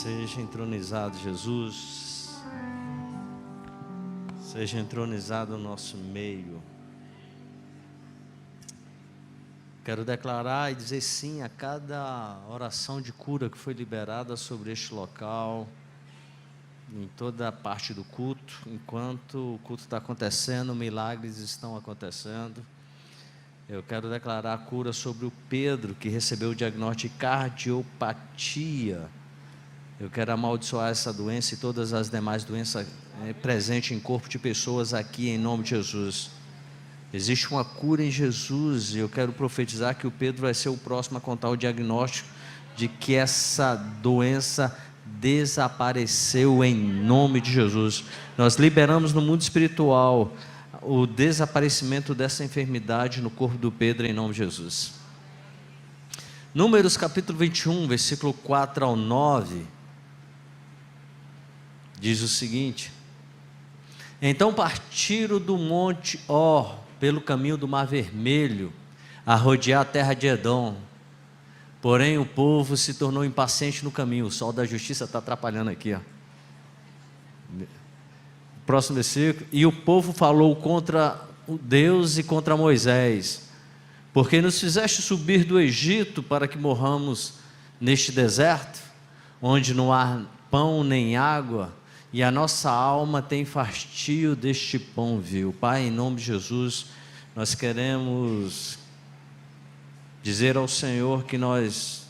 Seja entronizado, Jesus. Seja entronizado no nosso meio. Quero declarar e dizer sim a cada oração de cura que foi liberada sobre este local, em toda a parte do culto. Enquanto o culto está acontecendo, milagres estão acontecendo. Eu quero declarar a cura sobre o Pedro, que recebeu o diagnóstico de cardiopatia. Eu quero amaldiçoar essa doença e todas as demais doenças presentes em corpo de pessoas aqui, em nome de Jesus. Existe uma cura em Jesus, e eu quero profetizar que o Pedro vai ser o próximo a contar o diagnóstico de que essa doença desapareceu em nome de Jesus. Nós liberamos no mundo espiritual o desaparecimento dessa enfermidade no corpo do Pedro em nome de Jesus. Números capítulo 21, versículo 4 ao 9, diz o seguinte: então partiram do monte Or, pelo caminho do Mar Vermelho, a rodear a terra de Edom. Porém o povo se tornou impaciente no caminho. O sol da justiça está atrapalhando aqui, ó. Próximo versículo. E o povo falou contra Deus e contra Moisés: porque nos fizeste subir do Egito para que morramos neste deserto, onde não há pão nem água, e a nossa alma tem fastio deste pão vil. Pai, em nome de Jesus, nós queremos dizer ao Senhor que nós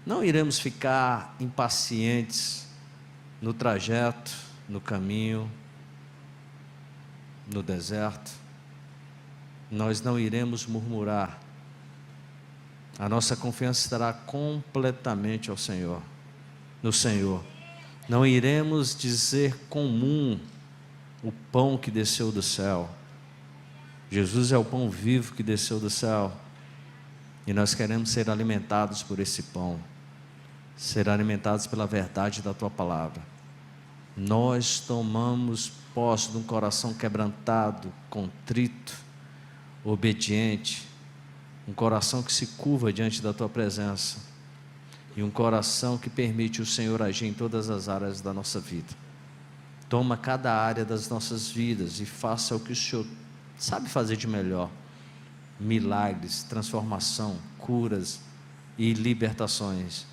não iremos ficar impacientes no trajeto, no caminho, no deserto. Nós não iremos murmurar. A nossa confiança estará completamente ao Senhor, no Senhor. Não iremos dizer comum o pão que desceu do céu. Jesus é o pão vivo que desceu do céu, e nós queremos ser alimentados por esse pão, ser alimentados pela verdade da Tua palavra. Nós tomamos posse de um coração quebrantado, contrito, obediente, um coração que se curva diante da Tua presença, e um coração que permite o Senhor agir em todas as áreas da nossa vida. Toma cada área das nossas vidas e faça o que o Senhor sabe fazer de melhor: milagres, transformação, curas e libertações.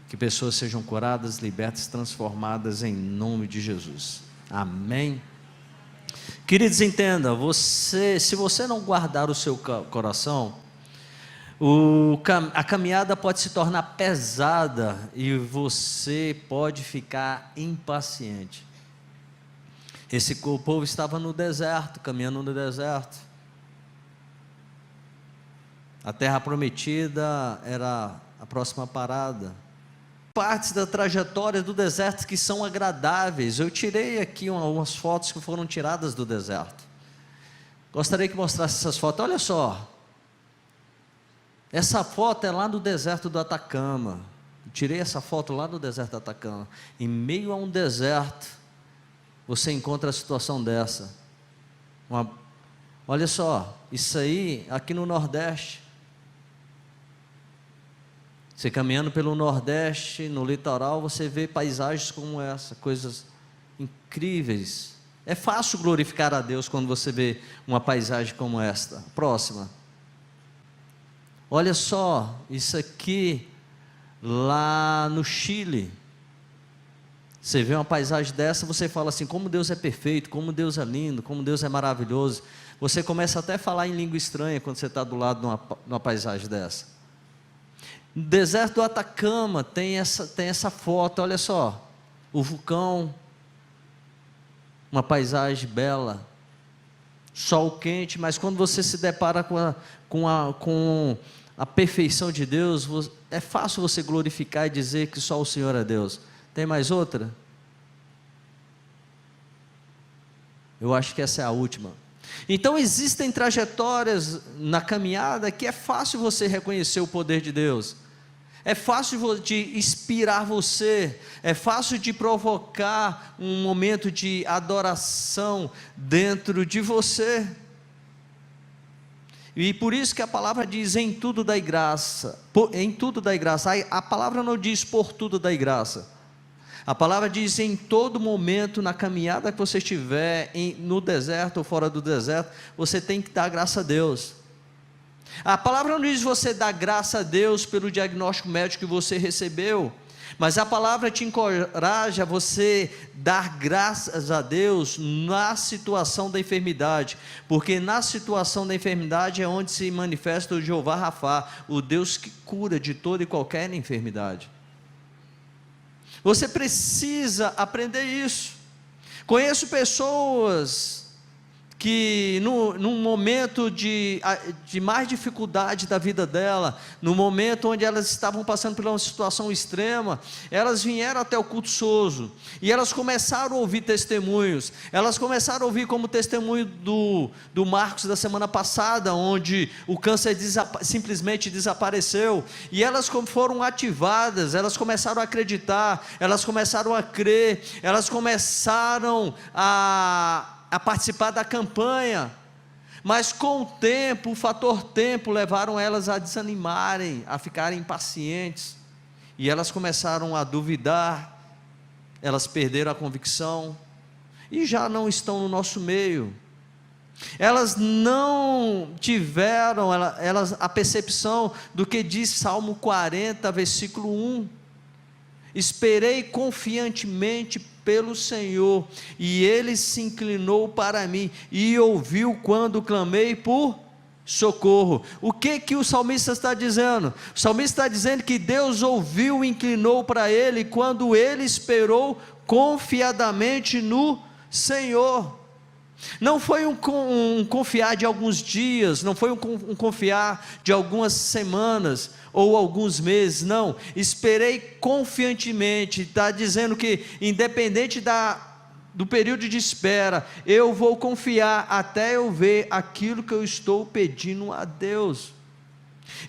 Que pessoas sejam curadas, libertas, transformadas em nome de Jesus. Amém. Queridos, entenda, se você não guardar o seu coração, a caminhada pode se tornar pesada e você pode ficar impaciente. O povo estava no deserto, caminhando no deserto. A terra prometida era a próxima parada. Partes da trajetória do deserto que são agradáveis. Eu tirei aqui algumas fotos que foram tiradas do deserto. Gostaria que mostrasse essas fotos. Olha só. Essa foto é lá no deserto do Atacama. Eu tirei essa foto lá no deserto do Atacama. Em meio a um deserto, você encontra a situação dessa. Olha só, isso aí aqui no Nordeste. Você caminhando pelo Nordeste, no litoral, você vê paisagens como essa, coisas incríveis. É fácil glorificar a Deus quando você vê uma paisagem como esta. Próxima. Olha só, isso aqui lá no Chile. Você vê uma paisagem dessa, você fala assim: como Deus é perfeito, como Deus é lindo, como Deus é maravilhoso. Você começa até a falar em língua estranha quando você está do lado de uma paisagem dessa. No deserto do Atacama tem essa foto, olha só, o vulcão, uma paisagem bela, sol quente, mas quando você se depara com a perfeição de Deus, é fácil você glorificar e dizer que só o Senhor é Deus. Tem mais outra? Eu acho que essa é a última. Então existem trajetórias na caminhada que é fácil você reconhecer o poder de Deus. É fácil de inspirar você, é fácil de provocar um momento de adoração dentro de você. E por isso que a palavra diz: em tudo dai graça. Em tudo dai graça. A palavra não diz por tudo dai graça. A palavra diz: em todo momento, na caminhada que você estiver, no deserto ou fora do deserto, você tem que dar graça a Deus. A palavra não diz você dar graça a Deus pelo diagnóstico médico que você recebeu, mas a palavra te encoraja a você dar graças a Deus na situação da enfermidade, porque na situação da enfermidade é onde se manifesta o Jeová Rafá, o Deus que cura de toda e qualquer enfermidade. Você precisa aprender isso. Conheço pessoas que num momento de mais dificuldade da vida dela, no momento onde elas estavam passando por uma situação extrema, elas vieram até o culto Sozo, e elas começaram a ouvir testemunhos. Elas começaram a ouvir como testemunho do Marcos da semana passada, onde o câncer simplesmente desapareceu, e elas foram ativadas, elas começaram a acreditar, elas começaram a crer, elas começaram a participar da campanha, mas com o tempo, o fator tempo, levaram elas a desanimarem, a ficarem impacientes, e elas começaram a duvidar, elas perderam a convicção, e já não estão no nosso meio. Elas não tiveram a percepção do que diz Salmo 40, versículo 1, esperei confiantemente pelo Senhor, e Ele se inclinou para mim, e ouviu quando clamei por socorro. O que o salmista está dizendo? O salmista está dizendo que Deus ouviu e inclinou para ele, quando ele esperou confiadamente no Senhor. Não foi um confiar de alguns dias, não foi um confiar de algumas semanas, ou alguns meses, não, esperei confiantemente. Está dizendo que independente do período de espera, eu vou confiar até eu ver aquilo que eu estou pedindo a Deus.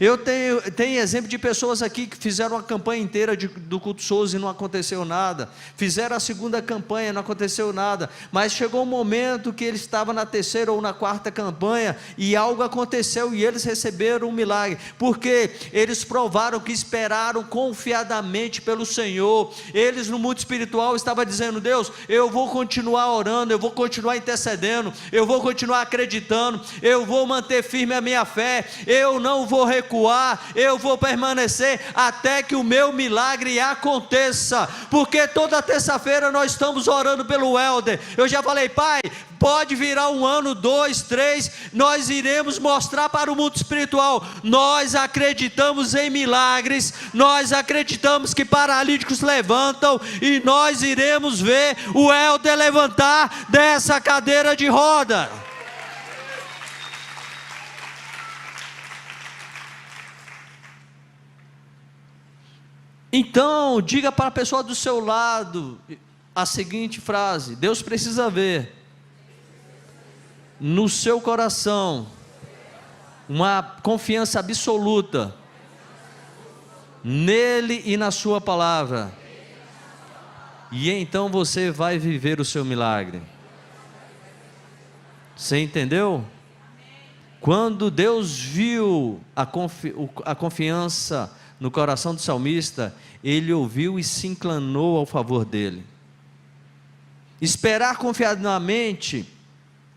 Eu tenho exemplo de pessoas aqui que fizeram a campanha inteira do culto Sozo e não aconteceu nada, fizeram a segunda campanha, não aconteceu nada, mas chegou um momento que ele estava na terceira ou na quarta campanha, e algo aconteceu, e eles receberam um milagre, porque eles provaram que esperaram confiadamente pelo Senhor. Eles no mundo espiritual estavam dizendo: Deus, eu vou continuar orando, eu vou continuar intercedendo, eu vou continuar acreditando, eu vou manter firme a minha fé, eu não vou recuar, eu vou permanecer até que o meu milagre aconteça, porque toda terça-feira nós estamos orando pelo Helder. Eu já falei: Pai, pode virar um ano, 2, 3, nós iremos mostrar para o mundo espiritual, nós acreditamos em milagres, nós acreditamos que paralíticos levantam, e nós iremos ver o Helder levantar dessa cadeira de roda. Então, diga para a pessoa do seu lado a seguinte frase: Deus precisa ver no seu coração uma confiança absoluta nele e na sua palavra, e então você vai viver o seu milagre. Você entendeu? Quando Deus viu a confiança no coração do salmista, ele ouviu e se inclinou ao favor dele. Esperar confiadamente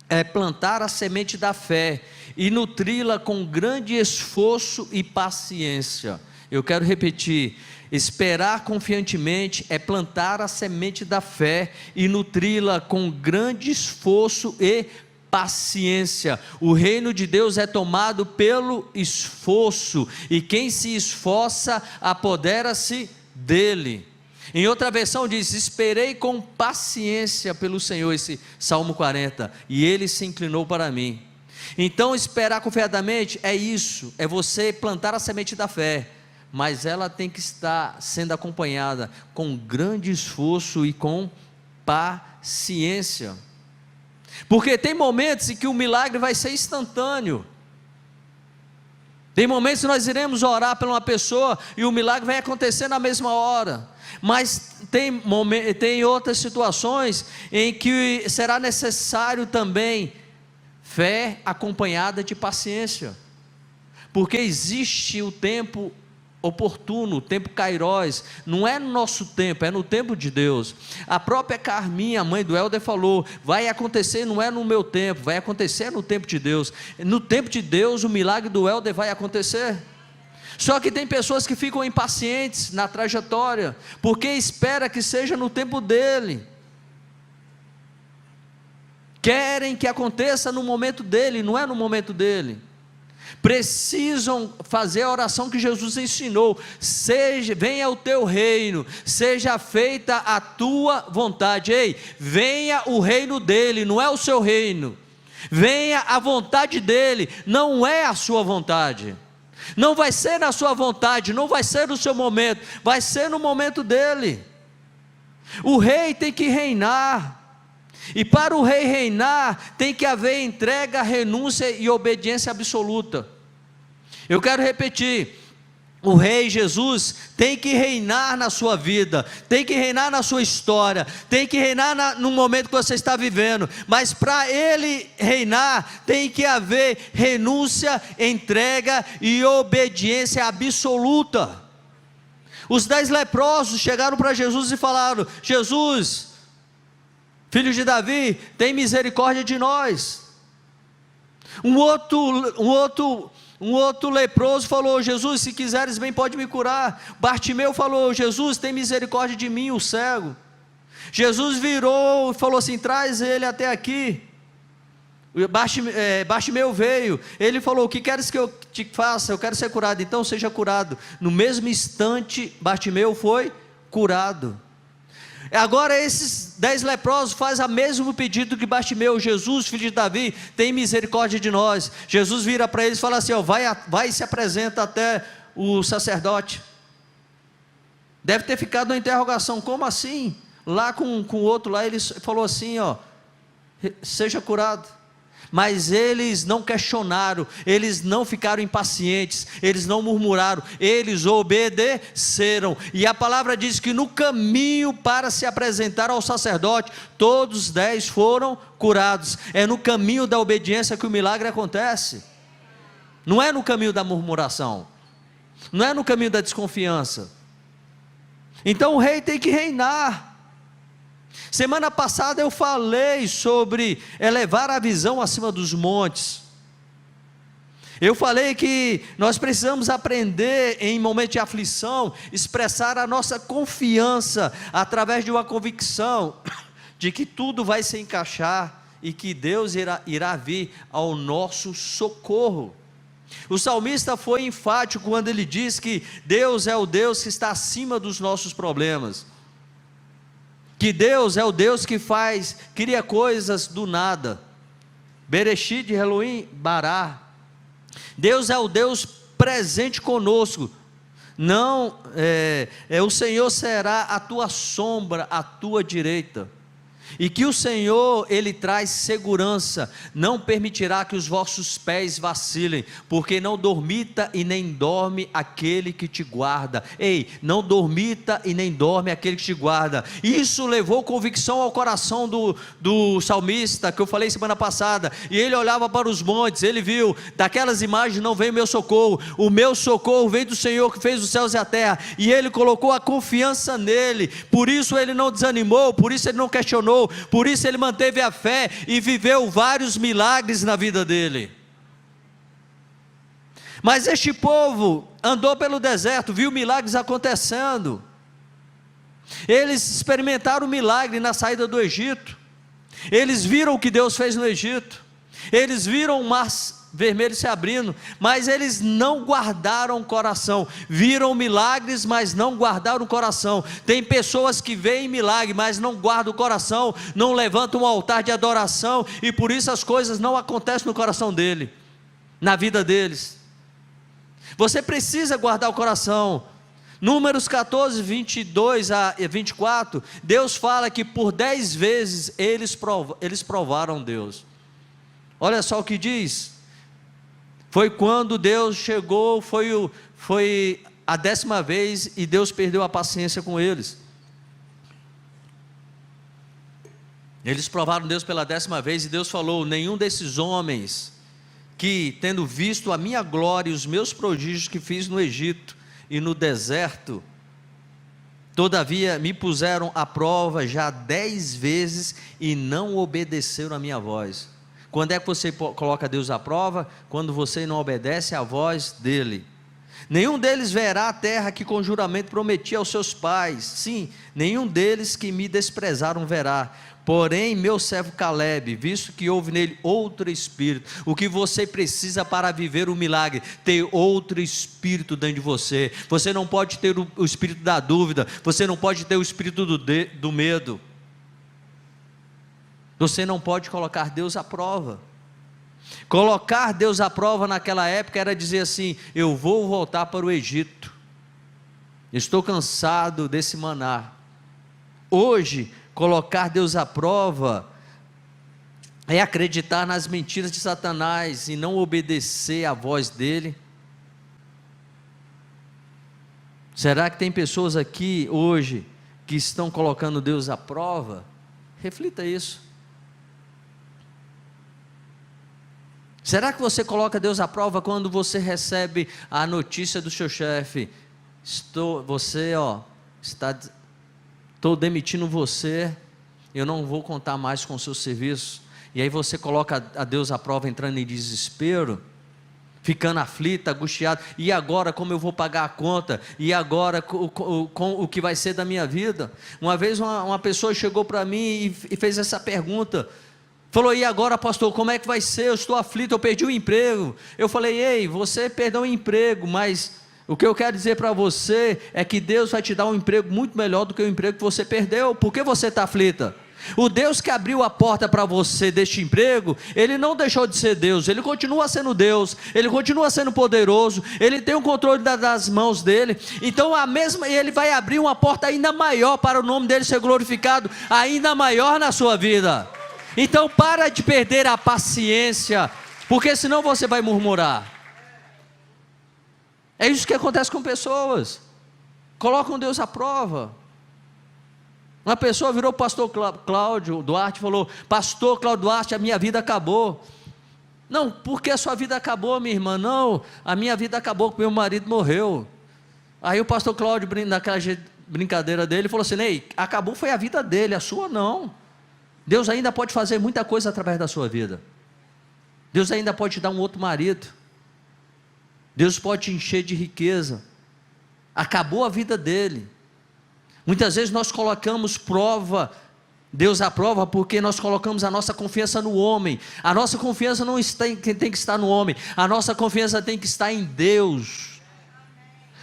é plantar a semente da fé e nutri-la com grande esforço e paciência. Eu quero repetir: esperar confiantemente é plantar a semente da fé e nutri-la com grande esforço e paciência. O reino de Deus é tomado pelo esforço, e quem se esforça apodera-se dele. Em outra versão diz: esperei com paciência pelo Senhor, esse Salmo 40, e ele se inclinou para mim. Então, esperar confiadamente é isso, é você plantar a semente da fé, mas ela tem que estar sendo acompanhada com grande esforço e com paciência, porque tem momentos em que o milagre vai ser instantâneo. Tem momentos que nós iremos orar por uma pessoa e o milagre vai acontecer na mesma hora, mas tem outras situações em que será necessário também fé acompanhada de paciência, porque existe o tempo oportuno, o tempo kairós, não é no nosso tempo, é no tempo de Deus. A própria Carminha, a mãe do Helder, falou: vai acontecer, não é no meu tempo, vai acontecer no tempo de Deus. No tempo de Deus, o milagre do Helder vai acontecer. Só que tem pessoas que ficam impacientes na trajetória, porque espera que seja no tempo dele, querem que aconteça no momento dele, não é no momento dele. Precisam fazer a oração que Jesus ensinou: venha o teu reino, seja feita a tua vontade. Ei, venha o reino dele, não é o seu reino. Venha a vontade dele, não é a sua vontade. Não vai ser na sua vontade, não vai ser no seu momento, vai ser no momento dele. O rei tem que reinar, e para o rei reinar, tem que haver entrega, renúncia e obediência absoluta. Eu quero repetir: o rei Jesus tem que reinar na sua vida, tem que reinar na sua história, tem que reinar no momento que você está vivendo, mas para ele reinar, tem que haver renúncia, entrega e obediência absoluta. Os 10 leprosos chegaram para Jesus e falaram: Jesus, filho de Davi, tem misericórdia de nós. Um outro leproso falou: Jesus, se quiseres bem, pode me curar. Bartimeu falou: Jesus, tem misericórdia de mim, o cego. Jesus virou e falou assim: traz ele até aqui. Bartimeu veio, ele falou: o que queres que eu te faça? Eu quero ser curado. Então seja curado. No mesmo instante, Bartimeu foi curado. Agora esses 10 leprosos fazem o mesmo pedido que Bartimeu: Jesus, filho de Davi, tem misericórdia de nós. Jesus vira para eles e fala assim: vai e se apresenta até o sacerdote. Deve ter ficado uma interrogação: como assim? Lá com o outro lá, ele falou assim: seja curado. Mas eles não questionaram, eles não ficaram impacientes, eles não murmuraram, eles obedeceram. E a palavra diz que no caminho para se apresentar ao sacerdote, todos os 10 foram curados. É no caminho da obediência que o milagre acontece, não é no caminho da murmuração, não é no caminho da desconfiança. Então o rei tem que reinar. Semana passada eu falei sobre elevar a visão acima dos montes. Eu falei que nós precisamos aprender, em momento de aflição, expressar a nossa confiança através de uma convicção de que tudo vai se encaixar e que Deus irá vir ao nosso socorro. O salmista foi enfático quando ele diz que Deus é o Deus que está acima dos nossos problemas, que Deus é o Deus que cria coisas do nada. Bereshit, Elohim, Bará. Deus é o Deus presente conosco. Não, o Senhor será a tua sombra, à tua direita. E que o Senhor, Ele traz segurança, não permitirá que os vossos pés vacilem, porque não dormita e nem dorme aquele que te guarda. Ei, não dormita e nem dorme aquele que te guarda. Isso levou convicção ao coração do salmista, que eu falei semana passada, e ele olhava para os montes, ele viu, daquelas imagens não vem o meu socorro vem do Senhor que fez os céus e a terra, e ele colocou a confiança nele, por isso ele não desanimou, por isso ele não questionou, por isso ele manteve a fé e viveu vários milagres na vida dele. Mas este povo andou pelo deserto, viu milagres acontecendo, eles experimentaram o milagre na saída do Egito, eles viram o que Deus fez no Egito, eles viram o mar vermelho se abrindo, mas eles não guardaram o coração. Viram milagres, mas não guardaram o coração. Tem pessoas que veem milagre, mas não guardam o coração, não levantam um altar de adoração, e por isso as coisas não acontecem no coração dele, na vida deles. Você precisa guardar o coração. Números 14, 22 a 24, Deus fala que por 10 vezes eles provaram Deus. Olha só o que diz. Foi quando Deus chegou, foi a 10ª vez, e Deus perdeu a paciência com eles. Eles provaram Deus pela 10ª vez, e Deus falou: nenhum desses homens que, tendo visto a minha glória e os meus prodígios que fiz no Egito, e no deserto. Todavia me puseram à prova já 10 vezes e não obedeceram a minha voz. Quando é que você coloca Deus à prova? Quando você não obedece à voz dele. Nenhum deles verá a terra que com juramento prometi aos seus pais. Sim, nenhum deles que me desprezaram verá. Porém, meu servo Caleb, visto que houve nele outro espírito, o que você precisa para viver o milagre, ter outro espírito dentro de você. Você não pode ter o espírito da dúvida, você não pode ter o espírito do medo. Você não pode colocar Deus à prova. Colocar Deus à prova naquela época era dizer assim: eu vou voltar para o Egito, estou cansado desse maná. Hoje, colocar Deus à prova é acreditar nas mentiras de Satanás e não obedecer à voz dele. Será que tem pessoas aqui hoje que estão colocando Deus à prova? Reflita isso. Será que você coloca Deus à prova quando você recebe a notícia do seu chefe: estou demitindo você, eu não vou contar mais com o seu serviço? E aí você coloca a Deus à prova, entrando em desespero, ficando aflito, angustiado: e agora como eu vou pagar a conta? E agora com o que vai ser da minha vida? Uma vez uma pessoa chegou para mim e fez essa pergunta, falou: e agora, pastor, como é que vai ser? Eu estou aflito, eu perdi o emprego. Eu falei: ei, você perdeu o emprego, mas o que eu quero dizer para você é que Deus vai te dar um emprego muito melhor do que o emprego que você perdeu. Por que você está aflita? O Deus que abriu a porta para você deste emprego, Ele não deixou de ser Deus, Ele continua sendo Deus, Ele continua sendo poderoso, Ele tem o controle das mãos dEle. Então Ele vai abrir uma porta ainda maior para o nome dEle ser glorificado, ainda maior na sua vida. Então para de perder a paciência, porque senão você vai murmurar. É isso que acontece com pessoas, colocam Deus à prova. Uma pessoa virou o pastor Cláudio Duarte e falou: pastor Cláudio Duarte, a minha vida acabou. Não, por que a sua vida acabou, minha irmã? Não, a minha vida acabou porque meu marido morreu. Aí o pastor Cláudio, naquela brincadeira dele, falou assim: ei, acabou foi a vida dele, a sua não. Deus ainda pode fazer muita coisa através da sua vida. Deus ainda pode te dar um outro marido. Deus pode te encher de riqueza. Acabou a vida dele. Muitas vezes nós colocamos Deus à prova, porque nós colocamos a nossa confiança no homem. A nossa confiança não tem que estar no homem, a nossa confiança tem que estar em Deus.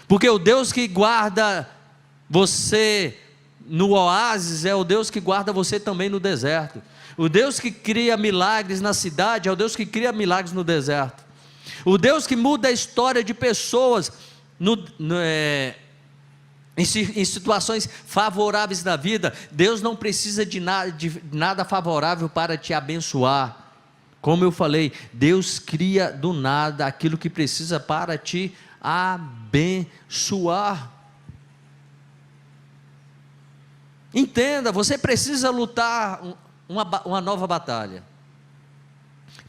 Porque o Deus que guarda você no oásis é o Deus que guarda você também no deserto. O Deus que cria milagres na cidade é o Deus que cria milagres no deserto. O Deus que muda a história de pessoas em situações favoráveis da vida. Deus não precisa de nada favorável para te abençoar. Como eu falei, Deus cria do nada aquilo que precisa para te abençoar. Entenda, você precisa lutar uma nova batalha.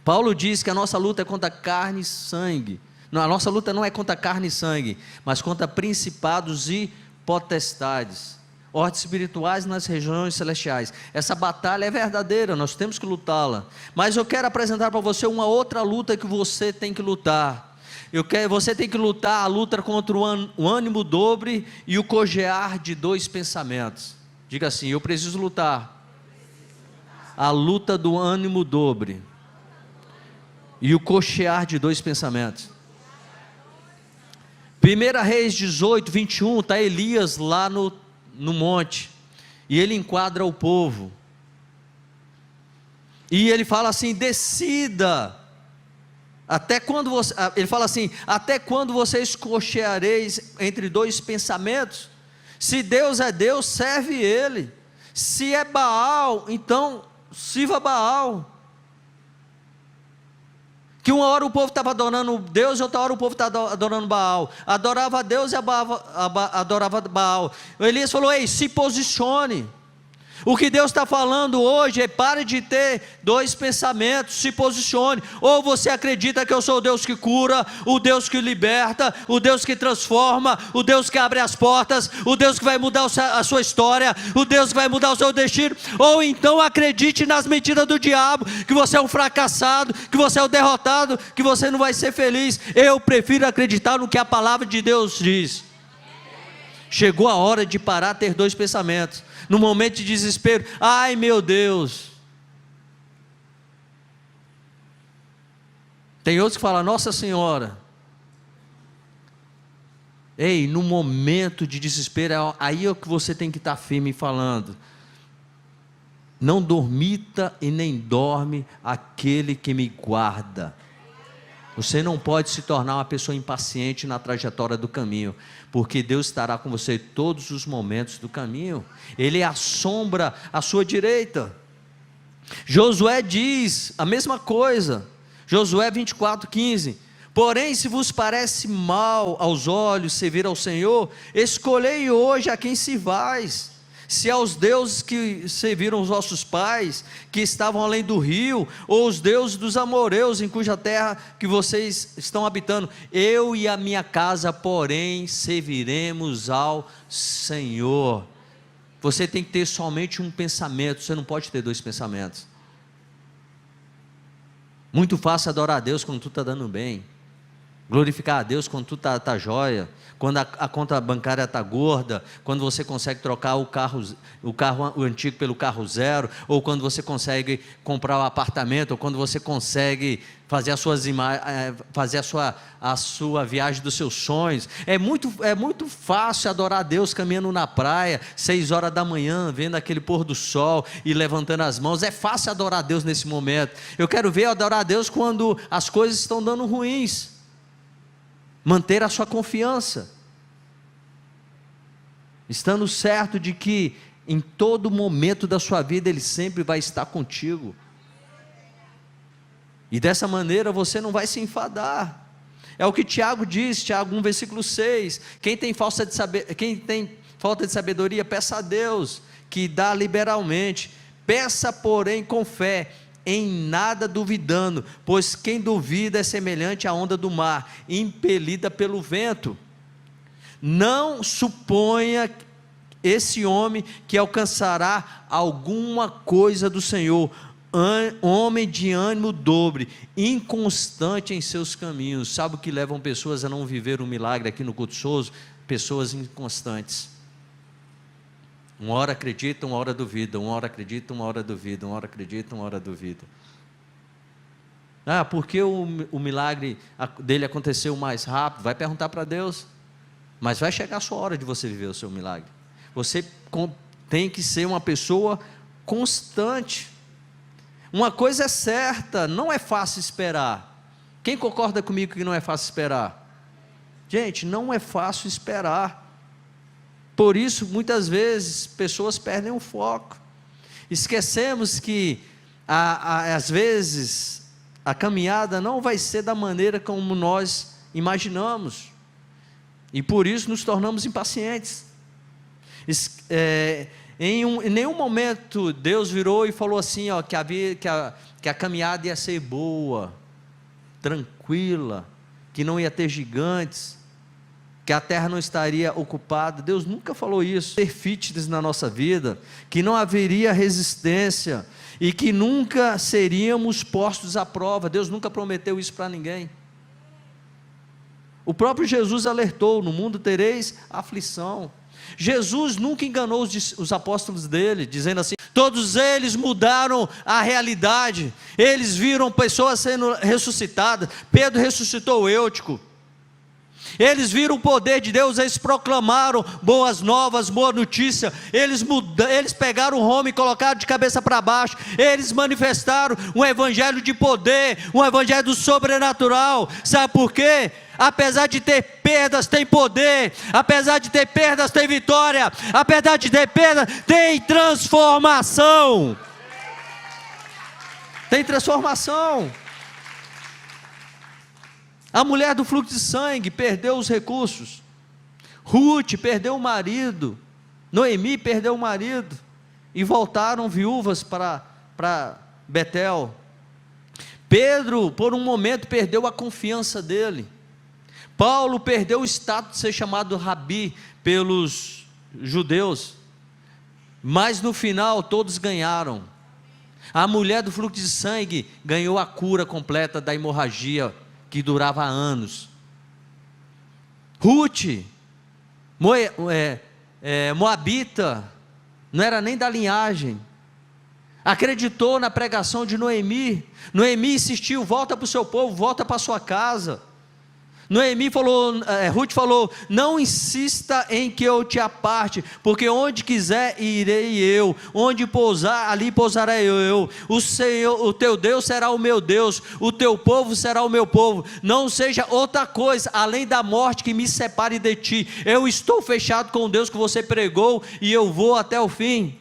Paulo diz que a nossa luta é contra carne e sangue. Não, a nossa luta não é contra carne e sangue, mas contra principados e potestades, ordens espirituais nas regiões celestiais. Essa batalha é verdadeira, nós temos que lutá-la. Mas eu quero apresentar para você uma outra luta que você tem que lutar. Você tem que lutar a luta contra o ânimo dobre e o cojear de dois pensamentos. Diga assim: eu preciso lutar a luta do ânimo dobre e o cochear de dois pensamentos. 1 Reis 18, 21, está Elias lá no monte, e ele enquadra o povo, e ele fala assim: decida, ele fala assim: até quando vocês cocheareis entre dois pensamentos? Se Deus é Deus, serve Ele. Se é Baal, então sirva Baal. Que uma hora o povo estava adorando Deus, e outra hora o povo estava adorando Baal. Adorava a Deus e adorava Baal. Elias falou: ei, se posicione. O que Deus está falando hoje é: pare de ter dois pensamentos, se posicione. Ou você acredita que eu sou o Deus que cura, o Deus que liberta, o Deus que transforma, o Deus que abre as portas, o Deus que vai mudar a sua história, o Deus que vai mudar o seu destino. Ou então acredite nas mentiras do diabo, que você é um fracassado, que você é um derrotado, que você não vai ser feliz. Eu prefiro acreditar no que a palavra de Deus diz. Chegou a hora de parar de ter dois pensamentos. No momento de desespero: ai meu Deus. Tem outros que falam: Nossa Senhora. Ei, no momento de desespero, aí é que você tem que estar firme falando: não dormita e nem dorme aquele que me guarda. Você não pode se tornar uma pessoa impaciente na trajetória do caminho, porque Deus estará com você todos os momentos do caminho. Ele assombra a sua direita. Josué diz a mesma coisa, Josué 24:15: porém, se vos parece mal aos olhos servir ao Senhor, escolhei hoje a quem servais. Se aos deuses que serviram os vossos pais, que estavam além do rio, ou os deuses dos amorreus, em cuja terra que vocês estão habitando. Eu e a minha casa, porém, serviremos ao Senhor. Você tem que ter somente um pensamento, você não pode ter dois pensamentos. Muito fácil adorar a Deus quando tudo está dando bem, glorificar a Deus quando tudo está jóia, quando a conta bancária está gorda, quando você consegue trocar o carro antigo pelo carro zero, ou quando você consegue comprar um apartamento, ou quando você consegue fazer a sua viagem dos seus sonhos. É muito fácil adorar a Deus caminhando na praia, 6 horas da manhã, vendo aquele pôr do sol e levantando as mãos. É fácil adorar a Deus nesse momento. Eu quero ver adorar a Deus quando as coisas estão dando ruins. Manter a sua confiança, estando certo de que em todo momento da sua vida Ele sempre vai estar contigo, e dessa maneira você não vai se enfadar. É o que Tiago diz, Tiago 1 versículo 6, quem tem falta de sabedoria, peça a Deus, que dá liberalmente, peça porém com fé, em nada duvidando, pois quem duvida é semelhante à onda do mar, impelida pelo vento. Não suponha esse homem que alcançará alguma coisa do Senhor, homem de ânimo dobre, inconstante em seus caminhos. Sabe o que levam pessoas a não viver um milagre aqui no Culto Souza? Pessoas inconstantes. Uma hora acredita, uma hora duvida, uma hora acredita, uma hora duvida, uma hora acredita, uma hora duvida. Por que o milagre dele aconteceu mais rápido? Vai perguntar para Deus. Mas vai chegar a sua hora de você viver o seu milagre. Você tem que ser uma pessoa constante. Uma coisa é certa, não é fácil esperar. Quem concorda comigo que não é fácil esperar? Gente, não é fácil esperar. Por isso, muitas vezes, pessoas perdem o foco. Esquecemos que, às vezes, a caminhada não vai ser da maneira como nós imaginamos. E por isso nos tornamos impacientes. Em nenhum momento Deus virou e falou assim, que a caminhada ia ser boa, tranquila, que não ia ter gigantes, que a terra não estaria ocupada. Deus nunca falou isso. Ter fitness na nossa vida, que não haveria resistência e que nunca seríamos postos à prova. Deus nunca prometeu isso para ninguém. O próprio Jesus alertou: no mundo tereis aflição. Jesus nunca enganou os apóstolos dele, dizendo assim: todos eles mudaram a realidade, eles viram pessoas sendo ressuscitadas. Pedro ressuscitou o Eutico. Eles viram o poder de Deus, eles proclamaram boas novas, boa notícia. Eles pegaram o Roma e colocaram de cabeça para baixo. Eles manifestaram um evangelho de poder, um evangelho do sobrenatural. Sabe por quê? Apesar de ter perdas, tem poder. Apesar de ter perdas, tem vitória. Apesar de ter perdas, tem transformação. Tem transformação. A mulher do fluxo de sangue perdeu os recursos. Ruth perdeu o marido. Noemi perdeu o marido. e voltaram viúvas para Betel. Pedro, por um momento, perdeu a confiança dele. Paulo perdeu o status de ser chamado rabi pelos judeus, mas no final todos ganharam. A mulher do fluxo de sangue ganhou a cura completa da hemorragia que durava anos. Ruth, moabita, não era nem da linhagem, acreditou na pregação de Noemi. Noemi insistiu: volta para o seu povo, volta para a sua casa. Ruth falou: não insista em que eu te aparte, porque onde quiser irei eu, onde pousar, ali pousarei eu. O Senhor, o teu Deus será o meu Deus, o teu povo será o meu povo. Não seja outra coisa além da morte que me separe de ti. Eu estou fechado com o Deus que você pregou e eu vou até o fim.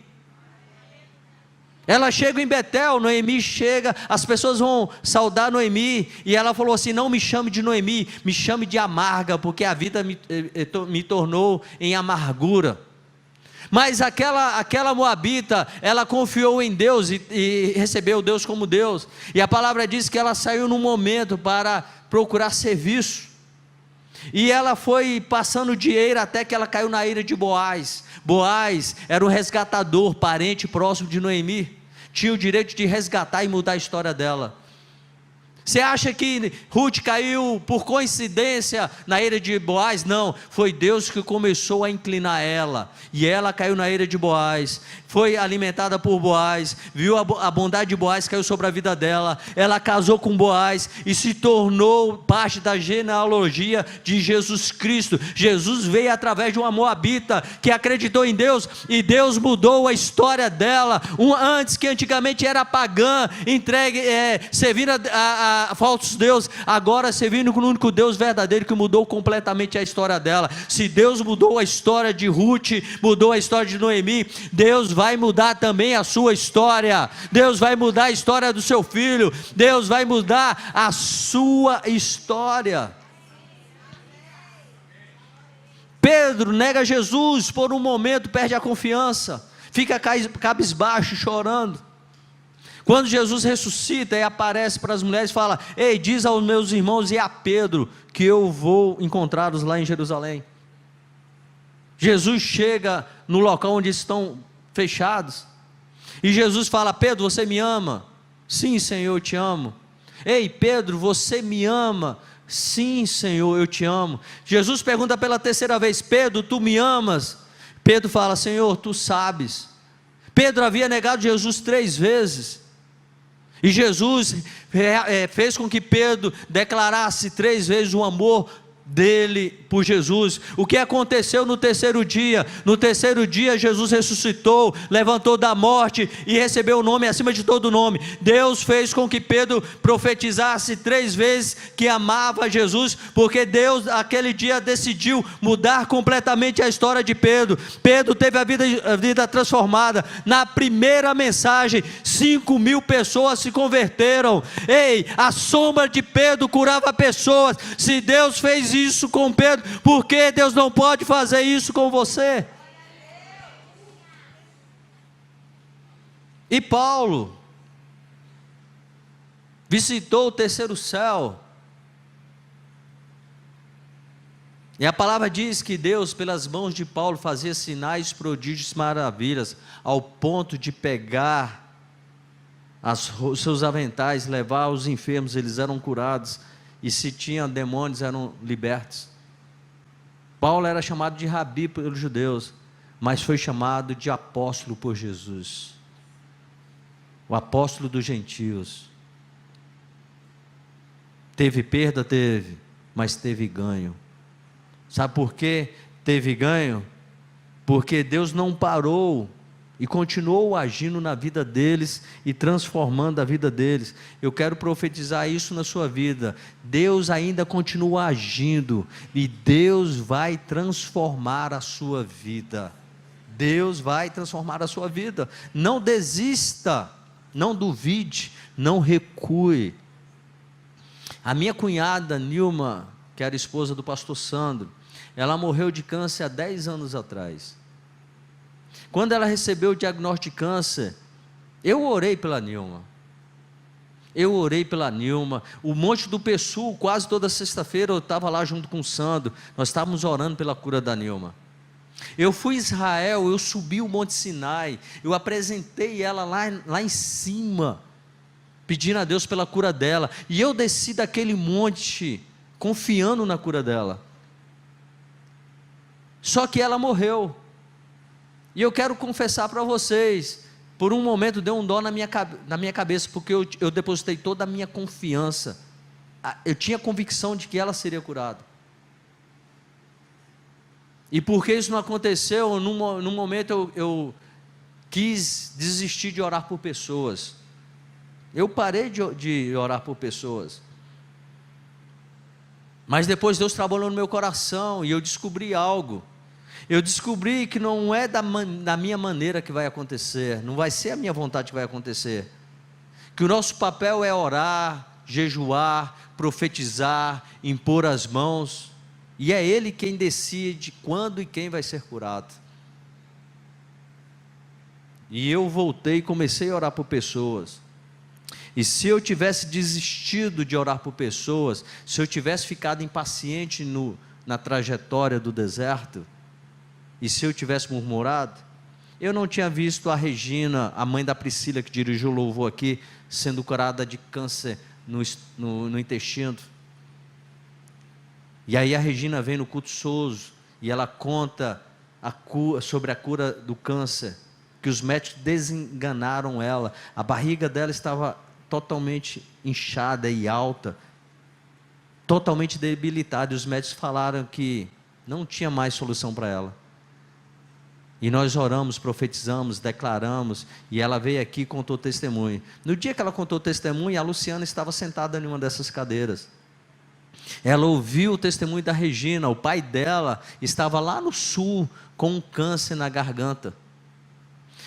Ela chega em Betel, Noemi chega, as pessoas vão saudar Noemi, e ela falou assim: não me chame de Noemi, me chame de amarga, porque a vida me tornou em amargura. Mas aquela moabita, ela confiou em Deus e recebeu Deus como Deus, e a palavra diz que ela saiu num momento para procurar serviço, e ela foi passando de eira até que ela caiu na eira de Boaz. Boaz era um resgatador, parente próximo de Noemi, tinha o direito de resgatar e mudar a história dela. Você acha que Ruth caiu por coincidência na eira de Boaz? Não, foi Deus que começou a inclinar ela, e ela caiu na eira de Boaz, foi alimentada por Boaz, viu a bondade de Boaz, caiu sobre a vida dela, ela casou com Boaz, e se tornou parte da genealogia de Jesus Cristo. Jesus veio através de uma moabita, que acreditou em Deus, e Deus mudou a história dela, antes que antigamente era pagã, entregue, servindo a falsos deuses, agora servindo com o único Deus verdadeiro, que mudou completamente a história dela. Se Deus mudou a história de Ruth, mudou a história de Noemi, Deus vai mudar também a sua história. Deus vai mudar a história do seu filho, Deus vai mudar a sua história. Pedro nega Jesus, por um momento perde a confiança, fica cabisbaixo, chorando. Quando Jesus ressuscita e aparece para as mulheres, fala: ei, diz aos meus irmãos e a Pedro que eu vou encontrá-los lá em Jerusalém. Jesus chega no local onde estão fechados, e Jesus fala: Pedro, você me ama? Sim, Senhor, eu te amo. Ei, Pedro, você me ama? Sim, Senhor, eu te amo. Jesus pergunta pela terceira vez: Pedro, tu me amas? Pedro fala: Senhor, tu sabes. Pedro havia negado Jesus 3 vezes, e Jesus fez com que Pedro declarasse 3 vezes o amor dele por Jesus. O que aconteceu no terceiro dia? No terceiro dia Jesus ressuscitou, levantou da morte e recebeu o nome acima de todo nome. Deus fez com que Pedro profetizasse 3 vezes que amava Jesus, porque Deus aquele dia decidiu mudar completamente a história de Pedro. Pedro teve a vida transformada. Na primeira mensagem, 5.000 pessoas se converteram. Ei, a sombra de Pedro curava pessoas. Se Deus fez isso com Pedro, por que Deus não pode fazer isso com você? E Paulo visitou o terceiro céu, e a palavra diz que Deus, pelas mãos de Paulo, fazia sinais, prodígios, maravilhas, ao ponto de pegar os seus aventais, levar os enfermos, eles eram curados, e se tinha demônios, eram libertos. Paulo era chamado de rabi pelos judeus, mas foi chamado de apóstolo por Jesus, o apóstolo dos gentios. Teve perda? Teve, mas teve ganho. Sabe por que teve ganho? Porque Deus não parou e continuou agindo na vida deles e transformando a vida deles. Eu quero profetizar isso na sua vida. Deus ainda continua agindo, e Deus vai transformar a sua vida. Deus vai transformar a sua vida. Não desista, não duvide, não recue. A minha cunhada Nilma, que era esposa do pastor Sandro, ela morreu de câncer há 10 anos atrás. Quando ela recebeu o diagnóstico de câncer, eu orei pela Nilma. O Monte do Pessu, quase toda sexta-feira eu estava lá junto com o Sandro, nós estávamos orando pela cura da Nilma. Eu fui a Israel, eu subi o Monte Sinai, eu apresentei ela lá em cima, pedindo a Deus pela cura dela, e eu desci daquele monte, confiando na cura dela. Só que ela morreu, e eu quero confessar para vocês, por um momento deu um dó na minha cabeça, porque eu depositei toda a minha confiança, eu tinha convicção de que ela seria curada. E porque isso não aconteceu, num momento eu quis desistir de orar por pessoas. Eu parei de orar por pessoas. Mas depois Deus trabalhou no meu coração e eu descobri algo. Eu descobri que não é da minha maneira que vai acontecer, não vai ser a minha vontade que vai acontecer. Que o nosso papel é orar, jejuar, profetizar, impor as mãos. E é Ele quem decide quando e quem vai ser curado. E eu voltei e comecei a orar por pessoas. E se eu tivesse desistido de orar por pessoas, se eu tivesse ficado impaciente na trajetória do deserto, e se eu tivesse murmurado, eu não tinha visto a Regina, a mãe da Priscila, que dirigiu o louvor aqui, sendo curada de câncer no intestino. E aí a Regina vem no culto Souza, e ela conta sobre a cura do câncer, que os médicos desenganaram ela, a barriga dela estava totalmente inchada e alta, totalmente debilitada, e os médicos falaram que não tinha mais solução para ela. E nós oramos, profetizamos, declaramos, e ela veio aqui e contou testemunho. No dia que ela contou testemunho, a Luciana estava sentada em uma dessas cadeiras. Ela ouviu o testemunho da Regina, o pai dela estava lá no sul, com um câncer na garganta.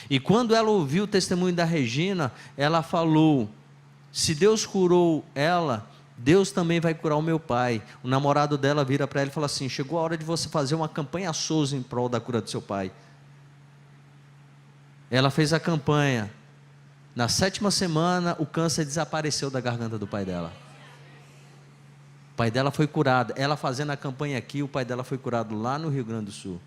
E quando ela ouviu o testemunho da Regina, ela falou: se Deus curou ela, Deus também vai curar o meu pai. O namorado dela vira para ela e fala assim: chegou a hora de você fazer uma campanha Souza em prol da cura do seu pai. Ela fez a campanha. Na 7ª semana, o câncer desapareceu da garganta do pai dela. O pai dela foi curado. Ela fazendo a campanha aqui, o pai dela foi curado lá no Rio Grande do Sul.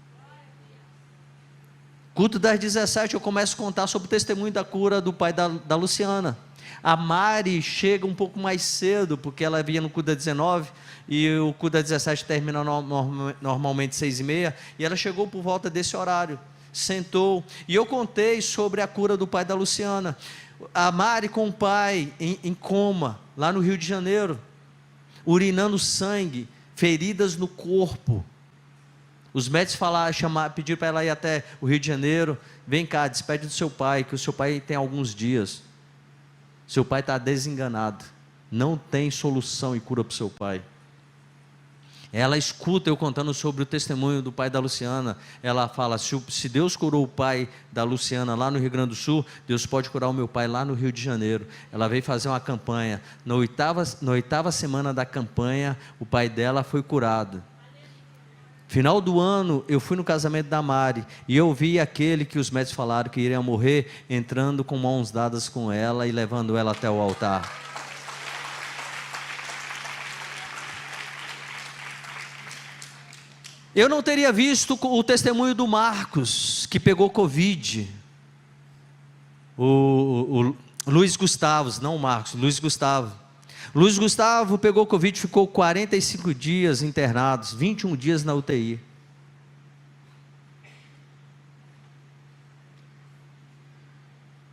Culto das 17, eu começo a contar sobre o testemunho da cura do pai da Luciana. A Mari chega um pouco mais cedo, porque ela vinha no culto das 19, e o culto das 17 termina normalmente 6h30, e ela chegou por volta desse horário, sentou, e eu contei sobre a cura do pai da Luciana. A Mari com o pai em coma, lá no Rio de Janeiro, urinando sangue, feridas no corpo. Os médicos pediram para ela ir até o Rio de Janeiro. Vem cá, despede do seu pai, que o seu pai tem alguns dias. Seu pai está desenganado, não tem solução e cura para o seu pai. Ela escuta eu contando sobre o testemunho do pai da Luciana. Ela fala: se Deus curou o pai da Luciana lá no Rio Grande do Sul, Deus pode curar o meu pai lá no Rio de Janeiro. Ela veio fazer uma campanha. Na oitava semana da campanha, o pai dela foi curado. Final do ano, eu fui no casamento da Mari, e eu vi aquele que os médicos falaram que iria morrer, entrando com mãos dadas com ela e levando ela até o altar. Eu não teria visto o testemunho do Marcos, que pegou Covid. O Luiz Gustavo, não o Marcos, Luiz Gustavo. Luiz Gustavo pegou Covid, ficou 45 dias internados, 21 dias na UTI.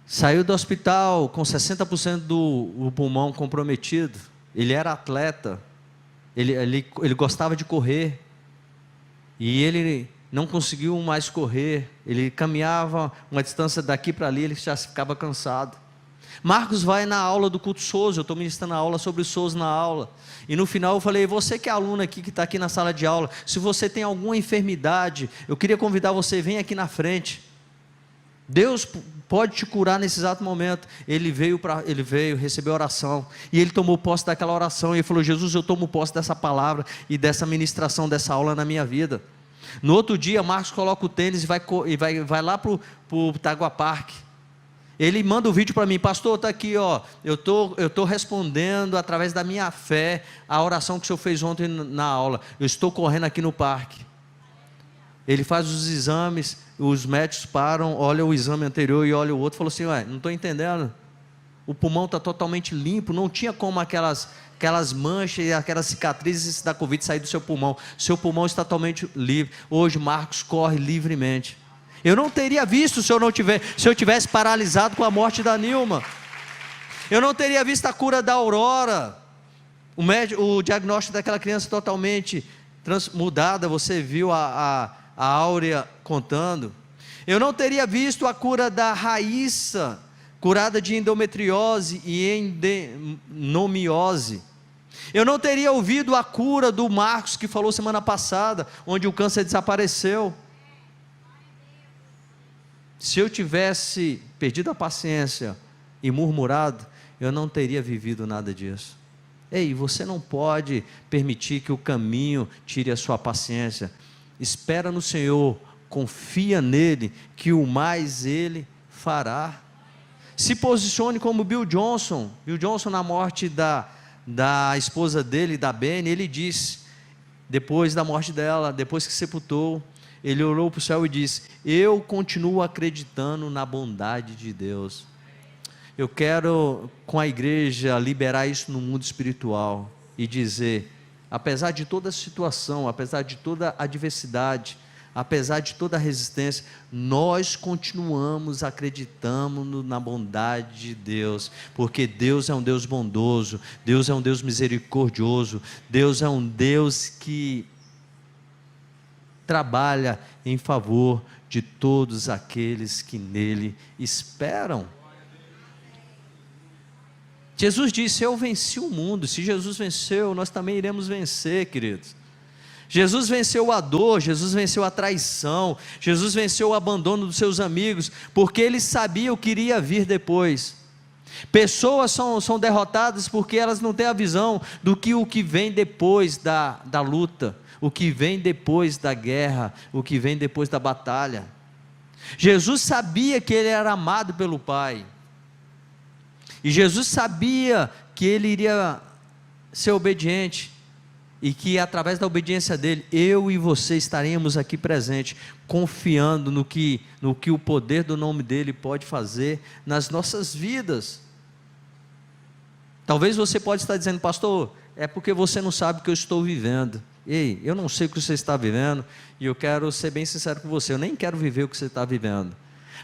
Saiu do hospital com 60% do pulmão comprometido. Ele era atleta, ele gostava de correr, e ele não conseguiu mais correr. Ele caminhava uma distância daqui para ali, ele já ficava cansado. Marcos vai na aula do culto Souza, eu estou ministrando a aula sobre Souza na aula, e no final eu falei: você que é aluno aqui, que está aqui na sala de aula, se você tem alguma enfermidade, eu queria convidar você, vem aqui na frente, Deus pode te curar nesse exato momento. Ele veio, recebeu a oração, e ele tomou posse daquela oração, e ele falou: Jesus, eu tomo posse dessa palavra, e dessa ministração, dessa aula na minha vida. No outro dia, Marcos coloca o tênis e vai lá para o Tagua Park. Ele manda o vídeo para mim: pastor, está aqui, ó, eu tô respondendo através da minha fé a oração que o senhor fez ontem na aula. Eu estou correndo aqui no parque. Ele faz os exames, os médicos param, olham o exame anterior e olham o outro, falou assim: ué, não estou entendendo, o pulmão está totalmente limpo, não tinha como aquelas manchas e aquelas cicatrizes da Covid sair do seu pulmão está totalmente livre. Hoje Marcos corre livremente. Eu não teria visto se eu tivesse paralisado com a morte da Nilma. Eu não teria visto a cura da Aurora, o diagnóstico daquela criança totalmente mudada. Você viu a Áurea contando. Eu não teria visto a cura da Raíssa, curada de endometriose e endometriose. Eu não teria ouvido a cura do Marcos, que falou semana passada, onde o câncer desapareceu. Se eu tivesse perdido a paciência e murmurado, eu não teria vivido nada disso. Ei, você não pode permitir que o caminho tire a sua paciência. Espera no Senhor, confia nele, que o mais ele fará. Se posicione como Bill Johnson. Bill Johnson, na morte da esposa dele, da Benny, ele disse, depois da morte dela, depois que sepultou, ele olhou para o céu e disse: eu continuo acreditando na bondade de Deus. Eu quero, com a igreja, liberar isso no mundo espiritual e dizer: apesar de toda a situação, apesar de toda a adversidade, apesar de toda a resistência, nós continuamos acreditando na bondade de Deus, porque Deus é um Deus bondoso, Deus é um Deus misericordioso, Deus é um Deus que trabalha em favor de todos aqueles que nele esperam. Jesus disse: eu venci o mundo. Se Jesus venceu, nós também iremos vencer, queridos. Jesus venceu a dor, Jesus venceu a traição, Jesus venceu o abandono dos seus amigos, porque ele sabia o que iria vir depois. Pessoas são derrotadas porque elas não têm a visão do que o que vem depois da luta, o que vem depois da guerra, o que vem depois da batalha. Jesus sabia que ele era amado pelo Pai, e Jesus sabia que ele iria ser obediente, e que através da obediência dele, eu e você estaremos aqui presentes, confiando no que o poder do nome dele pode fazer nas nossas vidas. Talvez você pode estar dizendo: pastor, é porque você não sabe o que eu estou vivendo. Ei, eu não sei o que você está vivendo, e eu quero ser bem sincero com você, eu nem quero viver o que você está vivendo,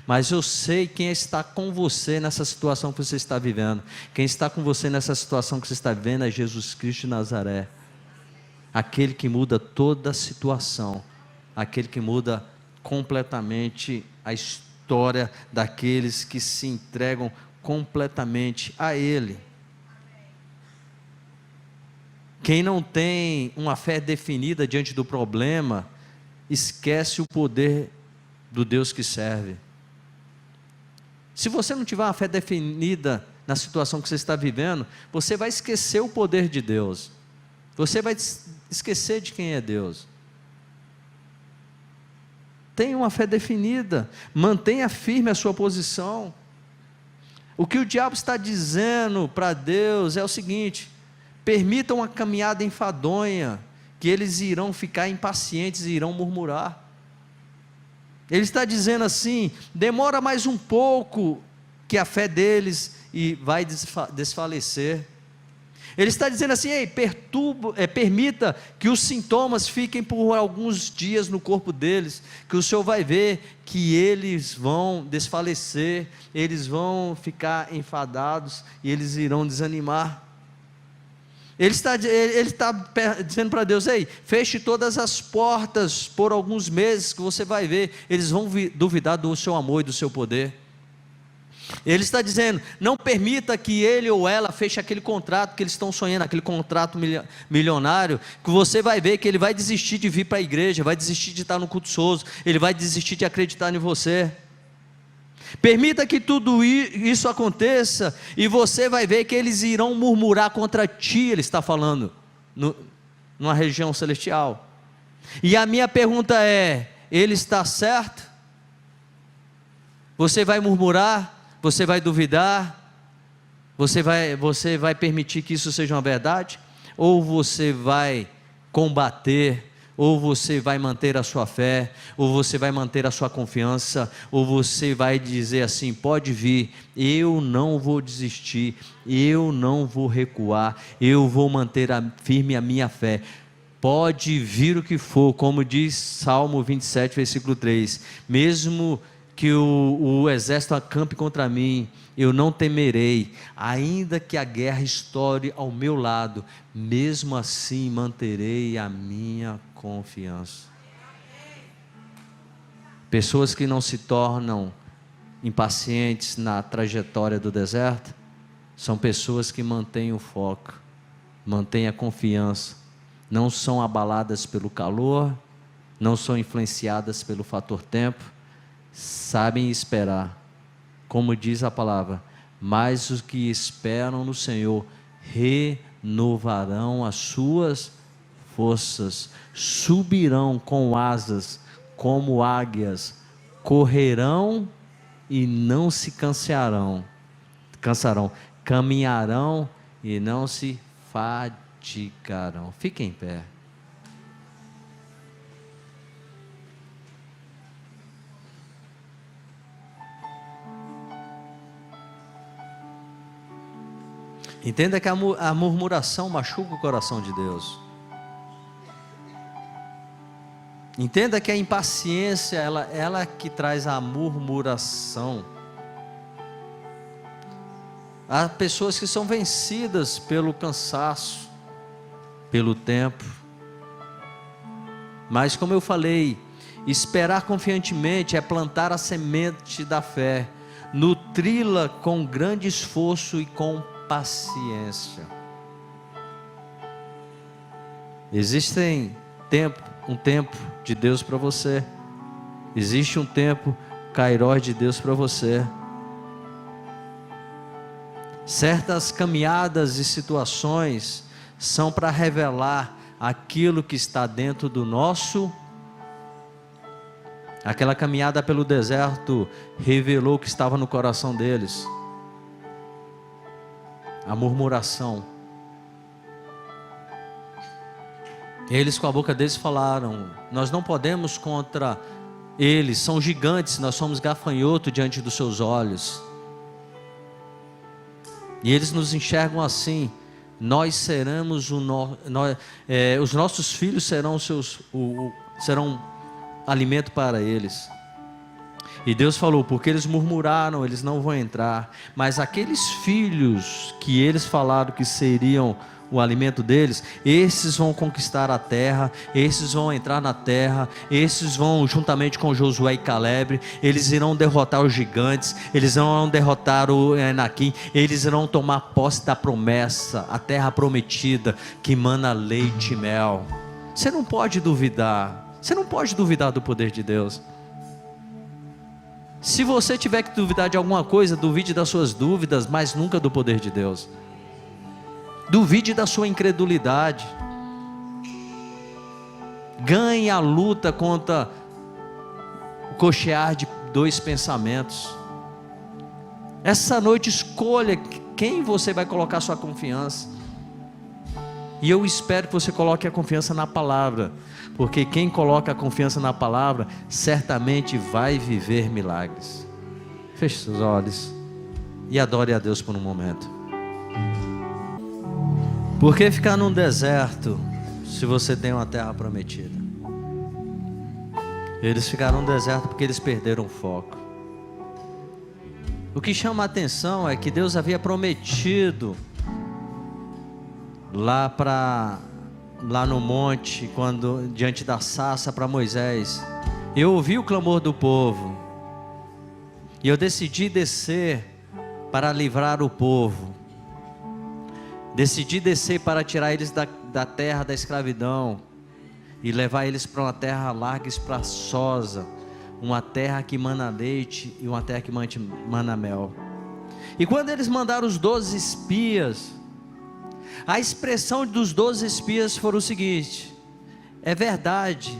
mas eu sei quem está com você nessa situação que você está vivendo. Quem está com você nessa situação que você está vivendo é Jesus Cristo de Nazaré, aquele que muda toda a situação, aquele que muda completamente a história daqueles que se entregam completamente a Ele. Quem não tem uma fé definida diante do problema, esquece o poder do Deus que serve. Se você não tiver uma fé definida na situação que você está vivendo, você vai esquecer o poder de Deus, você vai esquecer de quem é Deus. Tenha uma fé definida, mantenha firme a sua posição. O que o diabo está dizendo para Deus é o seguinte: permitam uma caminhada enfadonha, que eles irão ficar impacientes e irão murmurar. Ele está dizendo assim: demora mais um pouco, que a fé deles vai desfalecer. Ele está dizendo assim: ei, permita que os sintomas fiquem por alguns dias no corpo deles, que o Senhor vai ver que eles vão desfalecer, eles vão ficar enfadados e eles irão desanimar. Ele está dizendo para Deus: ei, feche todas as portas por alguns meses, que você vai ver, eles vão duvidar do seu amor e do seu poder. Ele está dizendo: não permita que ele ou ela feche aquele contrato que eles estão sonhando, aquele contrato milionário, que você vai ver que ele vai desistir de vir para a igreja, vai desistir de estar no culto souzo, ele vai desistir de acreditar em você. Permita que tudo isso aconteça, e você vai ver que eles irão murmurar contra ti. Ele está falando numa região celestial. E a minha pergunta é: ele está certo? Você vai murmurar? Você vai duvidar? Você vai permitir que isso seja uma verdade? Ou você vai combater? Ou você vai manter a sua fé? Ou você vai manter a sua confiança? Ou você vai dizer assim: pode vir, eu não vou desistir, eu não vou recuar, eu vou manter firme a minha fé. Pode vir o que for, como diz Salmo 27, versículo 3, mesmo que o exército acampe contra mim, eu não temerei, ainda que a guerra estoure ao meu lado, mesmo assim manterei a minha confiança. Pessoas que não se tornam impacientes na trajetória do deserto, são pessoas que mantêm o foco, mantêm a confiança, não são abaladas pelo calor, não são influenciadas pelo fator tempo, sabem esperar, como diz a palavra, mas os que esperam no Senhor renovarão as suas forças, subirão com asas como águias, correrão e não se cansarão, caminharão e não se fatigarão. Fiquem em pé. Entenda que a murmuração machuca o coração de Deus. Entenda que a impaciência, ela que traz a murmuração. Há pessoas que são vencidas pelo cansaço, pelo tempo. Mas como eu falei, esperar confiantemente é plantar a semente da fé, nutri-la com grande esforço e com paciência. Existe um tempo de Deus para você. Existe um tempo kairós de Deus para você. Certas caminhadas e situações são para revelar aquilo que está dentro do nosso. Aquela caminhada pelo deserto revelou o que estava no coração deles. A murmuração. Eles com a boca deles falaram: nós não podemos contra eles, são gigantes, nós somos gafanhoto diante dos seus olhos. E eles nos enxergam assim: nós seremos os nossos filhos serão serão alimento para eles. E Deus falou: porque eles murmuraram, eles não vão entrar. Mas aqueles filhos que eles falaram que seriam o alimento deles, esses vão conquistar a terra, esses vão entrar na terra, esses vão juntamente com Josué e Caleb, eles irão derrotar os gigantes, eles irão derrotar o Enaquim, eles irão tomar posse da promessa, a terra prometida, que mana leite e mel. Você não pode duvidar, você não pode duvidar do poder de Deus. Se você tiver que duvidar de alguma coisa, duvide das suas dúvidas, mas nunca do poder de Deus. Duvide da sua incredulidade. Ganhe a luta contra o cochear de dois pensamentos. Essa noite escolha quem você vai colocar sua confiança. E eu espero que você coloque a confiança na palavra, porque quem coloca a confiança na palavra certamente vai viver milagres. Feche seus olhos e adore a Deus por um momento. Por que ficar num deserto se você tem uma terra prometida? Eles ficaram no deserto porque eles perderam o foco. O que chama a atenção é que Deus havia prometido lá no monte, diante da sarça, para Moisés: eu ouvi o clamor do povo e eu decidi descer para livrar o povo. Decidi descer para tirar eles da terra da escravidão e levar eles para uma terra larga e espaçosa, uma terra que mana leite e uma terra que mana mel. E quando eles mandaram os 12 espias, a expressão dos 12 espias foi o seguinte: É verdade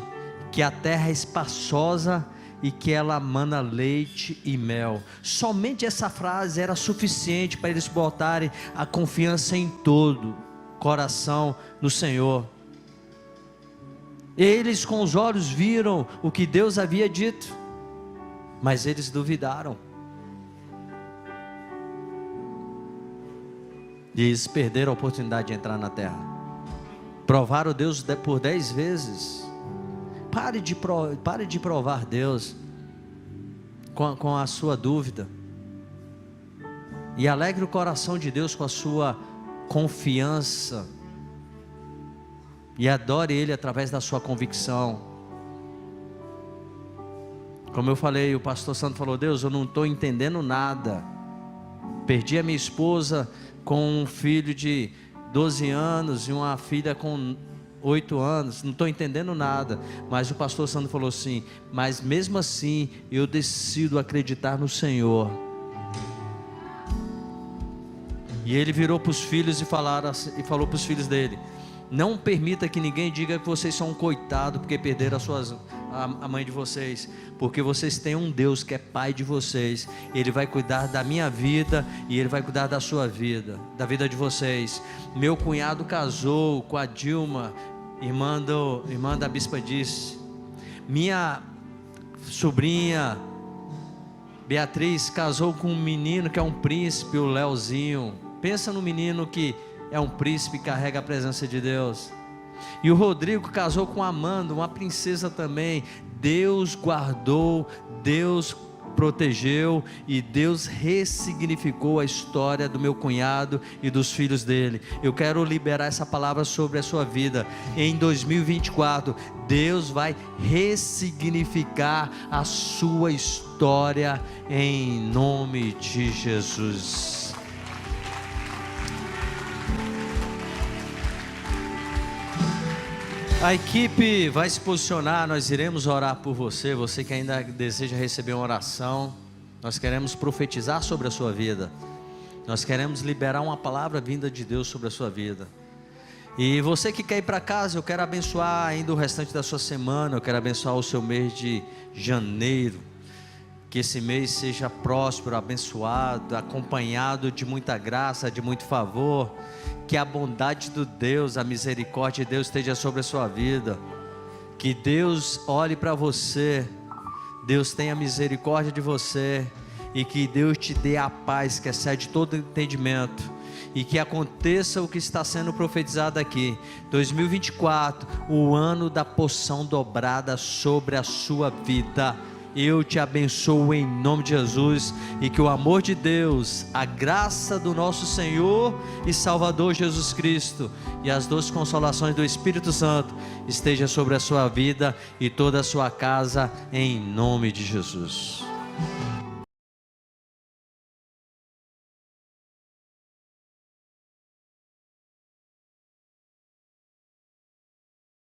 que a terra é espaçosa e que ela mana leite e mel. Somente essa frase era suficiente para eles botarem a confiança em todo coração no Senhor. Eles com os olhos viram o que Deus havia dito, mas eles duvidaram. E eles perderam a oportunidade de entrar na terra. Provaram Deus por 10 vezes. Pare de provar Deus com a sua dúvida. E alegre o coração de Deus com a sua confiança. E adore Ele através da sua convicção. Como eu falei, o pastor Santo falou: Deus, eu não estou entendendo nada. Perdi a minha esposa com um filho de 12 anos e uma filha com 8 anos, não estou entendendo nada. Mas o pastor Santo falou assim: mas mesmo assim eu decido acreditar no Senhor. E ele virou para os filhos e falou para os filhos dele: não permita que ninguém diga que vocês são um coitado porque perderam a mãe de vocês, porque vocês têm um Deus que é pai de vocês. Ele vai cuidar da minha vida e Ele vai cuidar da sua vida, da vida de vocês. Meu cunhado casou com a Dilma, irmã da bispa disse. Minha sobrinha Beatriz casou com um menino que é um príncipe, o Leozinho. Pensa no menino que é um príncipe e carrega a presença de Deus. E o Rodrigo casou com a Amanda, uma princesa também. Deus guardou, Deus protegeu e Deus ressignificou a história do meu cunhado e dos filhos dele. Eu quero liberar essa palavra sobre a sua vida. Em 2024, Deus vai ressignificar a sua história em nome de Jesus. A equipe vai se posicionar, nós iremos orar por você. Você que ainda deseja receber uma oração, nós queremos profetizar sobre a sua vida. Nós queremos liberar uma palavra vinda de Deus sobre a sua vida. E você que quer ir para casa, eu quero abençoar ainda o restante da sua semana. Eu quero abençoar o seu mês de janeiro. Que esse mês seja próspero, abençoado, acompanhado de muita graça, de muito favor. Que a bondade de Deus, a misericórdia de Deus esteja sobre a sua vida. Que Deus olhe para você, Deus tenha misericórdia de você, e que Deus te dê a paz que excede todo entendimento, e que aconteça o que está sendo profetizado aqui. 2024, o ano da porção dobrada sobre a sua vida. Eu te abençoo em nome de Jesus, e que o amor de Deus, a graça do nosso Senhor e Salvador Jesus Cristo e as doces consolações do Espírito Santo esteja sobre a sua vida e toda a sua casa em nome de Jesus.